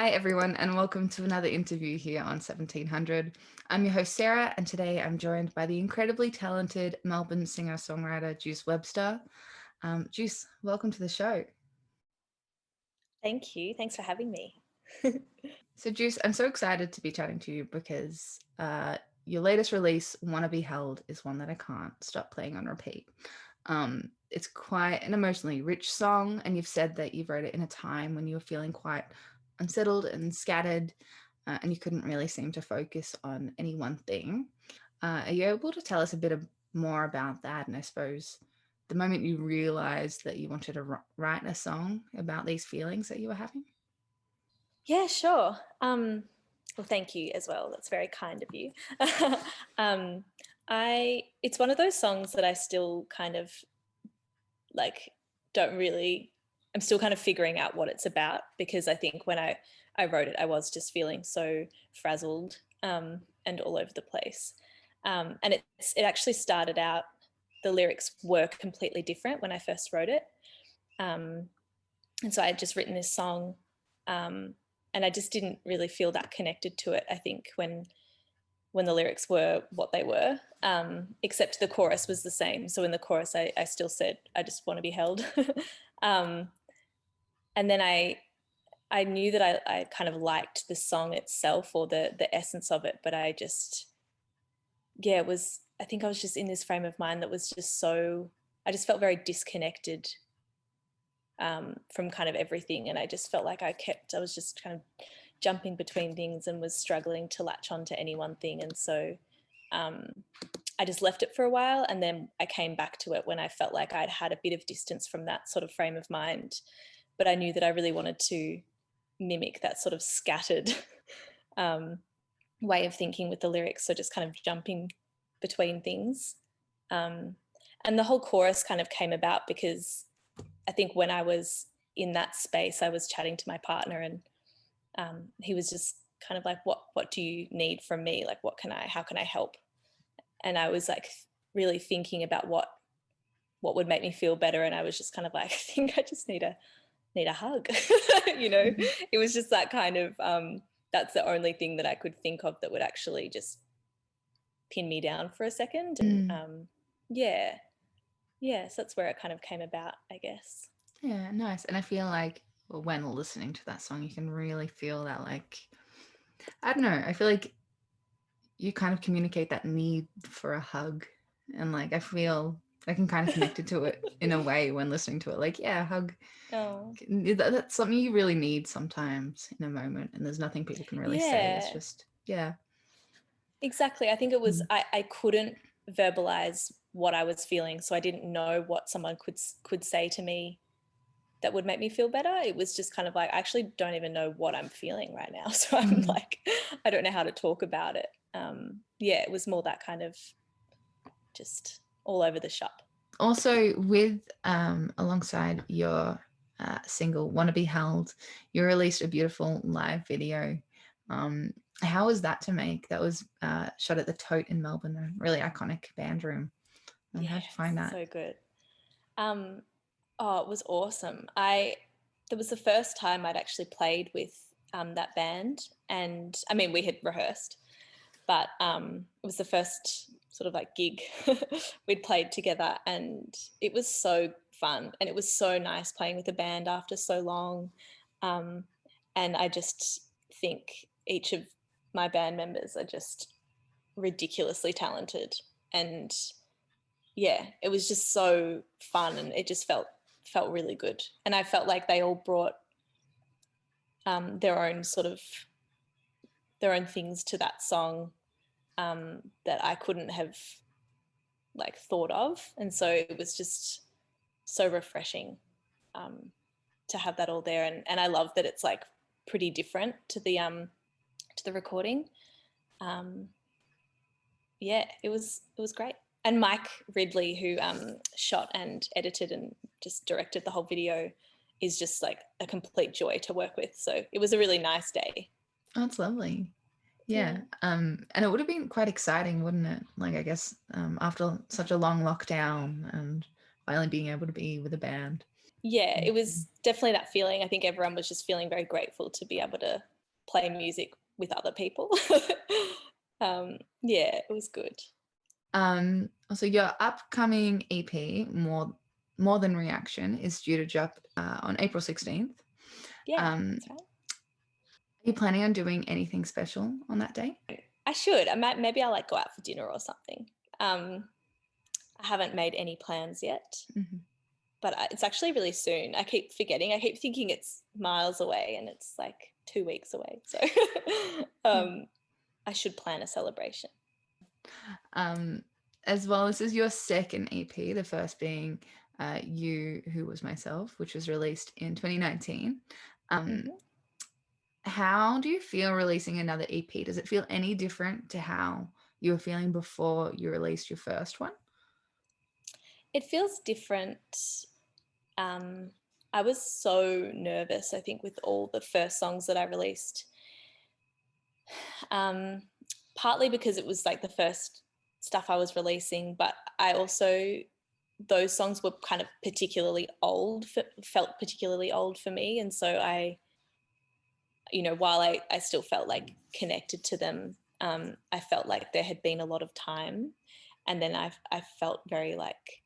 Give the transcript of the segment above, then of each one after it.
Hi everyone and welcome to another interview here on 1700. I'm your host Sarah and today I'm joined by the incredibly talented Melbourne singer-songwriter Juice Webster. Juice, welcome to the show. Thank you. Thanks for having me. So Juice, I'm so excited to be chatting to you because your latest release, Wanna Be Held, is one that I can't stop playing on repeat. It's quite an emotionally rich song, and you've said that you wrote it in a time when you were feeling quite unsettled and scattered, and you couldn't really seem to focus on any one thing. Are you able to tell us a bit more about that? And I suppose the moment you realized that you wanted to write a song about these feelings that you were having? Yeah, sure. Well, thank you as well. That's very kind of you. It's one of those songs that I still kind of I'm still kind of figuring out what it's about, because I think when I wrote it, I was just feeling so frazzled and all over the place. And it actually started out, the lyrics were completely different when I first wrote it. And so I had just written this song, and I just didn't really feel that connected to it, I think, when the lyrics were what they were, except the chorus was the same. So in the chorus, I still said, I just want to be held. And then I knew that I kind of liked the song itself, or the essence of it, but I think I was just in this frame of mind that was just I just felt very disconnected from kind of everything. And I just felt like I was just kind of jumping between things and was struggling to latch on to any one thing. And so I just left it for a while, and then I came back to it when I felt like I'd had a bit of distance from that sort of frame of mind. But I knew that I really wanted to mimic that sort of scattered way of thinking with the lyrics. So just kind of jumping between things. And the whole chorus kind of came about because I think when I was in that space, I was chatting to my partner, and he was just kind of like, what do you need from me? Like, how can I help? And I was like really thinking about what would make me feel better. And I was just kind of like, I think I just need a hug. Mm-hmm. It was just that kind of, that's the only thing that I could think of that would actually just pin me down for a second. And so that's where it kind of came about, I guess. Yeah, nice. And I feel like when listening to that song, you can really feel that, like, I don't know, I feel like you kind of communicate that need for a hug. And like, I feel I can kind of connect it to it in a way when listening to it. Like, yeah, hug. Oh, That's something you really need sometimes in a moment. And there's nothing people can really say. It's yeah, just, yeah. exactly. I think it was, I couldn't verbalize what I was feeling. So I didn't know what someone could say to me that would make me feel better. It was just kind of like, I actually don't even know what I'm feeling right now. So I'm like, I don't know how to talk about it. It was more that kind of just all over the shop. Also, with alongside your single "Wanna Be Held," you released a beautiful live video. How was that to make? That was shot at the Tote in Melbourne, a really iconic band room. How'd you find that? So good. Oh, it was awesome. That was the first time I'd actually played with that band, and I mean, we had rehearsed, but it was the first sort of like gig we'd played together, and it was so fun, and it was so nice playing with a band after so long. And I just think each of my band members are just ridiculously talented, and it was just so fun, and it just felt really good. And I felt like they all brought their own things to that song that I couldn't have like thought of, and so it was just so refreshing to have that all there. And I love that it's like pretty different to the recording. It was great. And Mike Ridley, who shot and edited and just directed the whole video, is just like a complete joy to work with. So it was a really nice day. Oh, that's lovely. Yeah. And it would have been quite exciting, wouldn't it? Like, I guess after such a long lockdown and finally being able to be with a band. Yeah, it was definitely that feeling. I think everyone was just feeling very grateful to be able to play music with other people. Yeah, it was good. So your upcoming EP, More Than Reaction, is due to drop on April 16th. Yeah, Um, that's right. are you planning on doing anything special on that day? I should. Maybe I'll like go out for dinner or something. I haven't made any plans yet, but it's actually really soon. I keep forgetting. I keep thinking it's miles away, and it's like 2 weeks away. So I should plan a celebration. As well, this is your second EP, the first being You Who Was Myself, which was released in 2019. How do you feel releasing another EP? Does it feel any different to how you were feeling before you released your first one? It feels different. I was so nervous, I think, with all the first songs that I released. Partly because it was like the first stuff I was releasing, but I also, those songs were kind of particularly old, felt particularly old for me. And so I, while I still felt like connected to them, I felt like there had been a lot of time. And then I felt very like,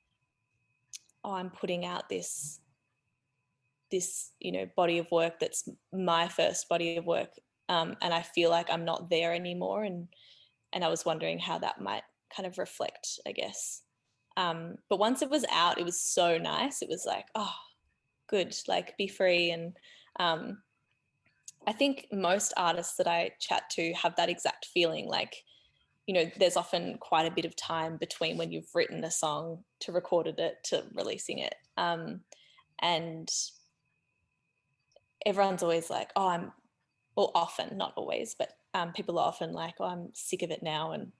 oh, I'm putting out this body of work that's my first body of work, and I feel like I'm not there anymore, and I was wondering how that might kind of reflect, I guess. But once it was out, it was so nice. It was like, oh, good, like be free. And I think most artists that I chat to have that exact feeling. Like, there's often quite a bit of time between when you've written a song to recorded it to releasing it, and everyone's always like, oh, often, not always, but people are often like, oh, I'm sick of it now, and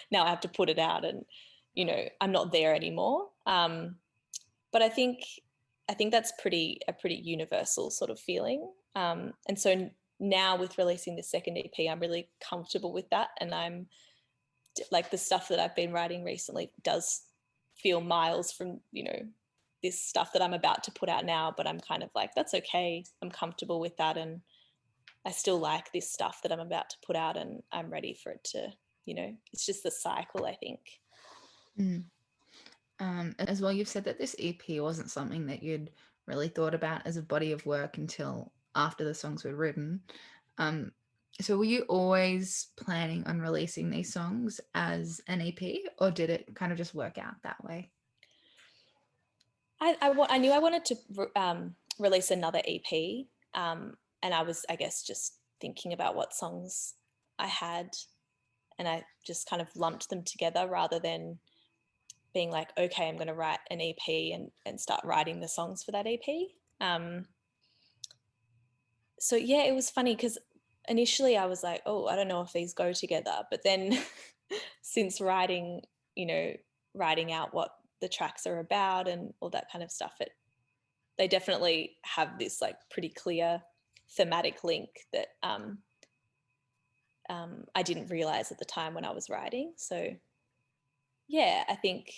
now I have to put it out, and I'm not there anymore. But I think that's a pretty universal sort of feeling. And so now with releasing the second EP, I'm really comfortable with that, and I'm like, the stuff that I've been writing recently does feel miles from this stuff that I'm about to put out now, but I'm kind of like, that's okay. I'm comfortable with that, and I still like this stuff that I'm about to put out, and I'm ready for it to, it's just the cycle, I think. As well, you've said that this EP wasn't something that you'd really thought about as a body of work until after the songs were written. So were you always planning on releasing these songs as an EP, or did it kind of just work out that way? I knew I wanted to release another EP, and I was, I guess, just thinking about what songs I had, and I just kind of lumped them together rather than being like, okay, I'm going to write an EP and start writing the songs for that EP. So yeah, it was funny because initially I was like, oh, I don't know if these go together, but then since writing out what the tracks are about and all that kind of stuff, they definitely have this like pretty clear thematic link that I didn't realize at the time when I was writing. So yeah, I think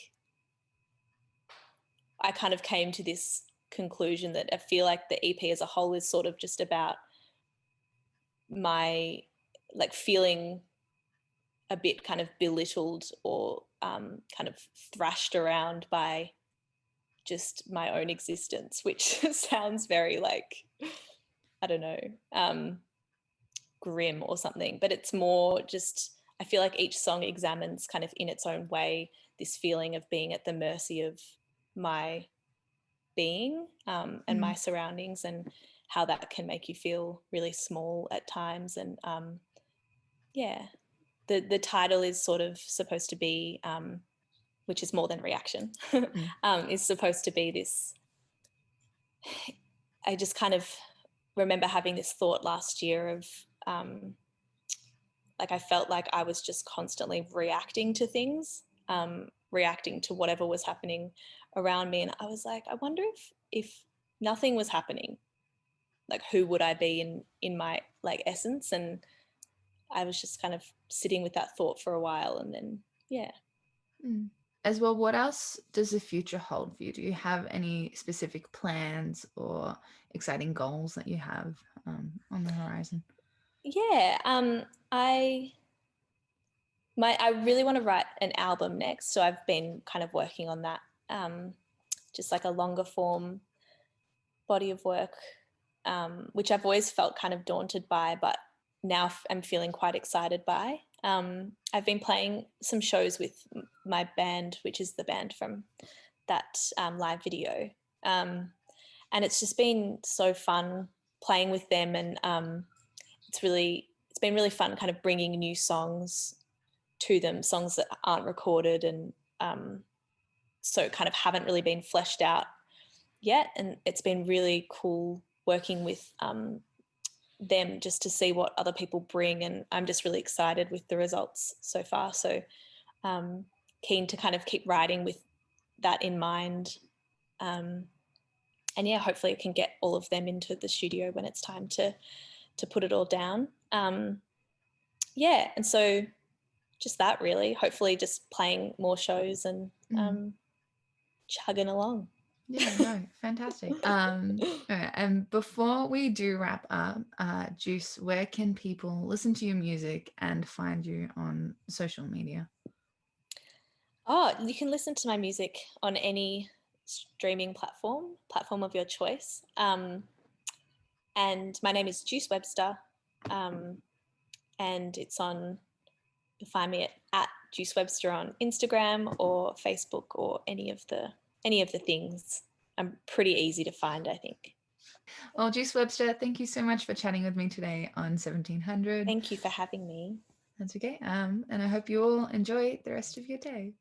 I kind of came to this conclusion that I feel like the EP as a whole is sort of just about my like feeling a bit kind of belittled or kind of thrashed around by just my own existence, which sounds very like, I don't know, grim or something, but it's more just, I feel like each song examines kind of in its own way this feeling of being at the mercy of my being, and my surroundings, and how that can make you feel really small at times. And yeah, the title is sort of supposed to be, which is More Than Reaction, is supposed to be this, I just kind of remember having this thought last year of like, I felt like I was just constantly reacting to things, reacting to whatever was happening around me. And I was like, I wonder if nothing was happening, like, who would I be in my like essence? And I was just kind of sitting with that thought for a while, and then yeah. As well, what else does the future hold for you? Do you have any specific plans or exciting goals that you have on the horizon? Yeah, I really want to write an album next, so I've been kind of working on that, just like a longer form body of work, which I've always felt kind of daunted by, but now I'm feeling quite excited by. I've been playing some shows with my band, which is the band from that live video, and it's just been so fun playing with them, and it's been really fun kind of bringing new songs to them, songs that aren't recorded and so kind of haven't really been fleshed out yet. And it's been really cool working with them just to see what other people bring. And I'm just really excited with the results so far. So keen to kind of keep writing with that in mind. And yeah, hopefully I can get all of them into the studio when it's time to put it all down. Yeah, and so just that really. Hopefully, just playing more shows and chugging along. Yeah, no, fantastic. All right, and before we do wrap up, Juice, where can people listen to your music and find you on social media? Oh, you can listen to my music on any streaming platform of your choice. And my name is Juice Webster, um, and it's on. You'll find me at Juice Webster on Instagram or Facebook or any of the things. I'm pretty easy to find, I think. Well, Juice Webster, thank you so much for chatting with me today on 1700. Thank you for having me. That's okay. And I hope you all enjoy the rest of your day.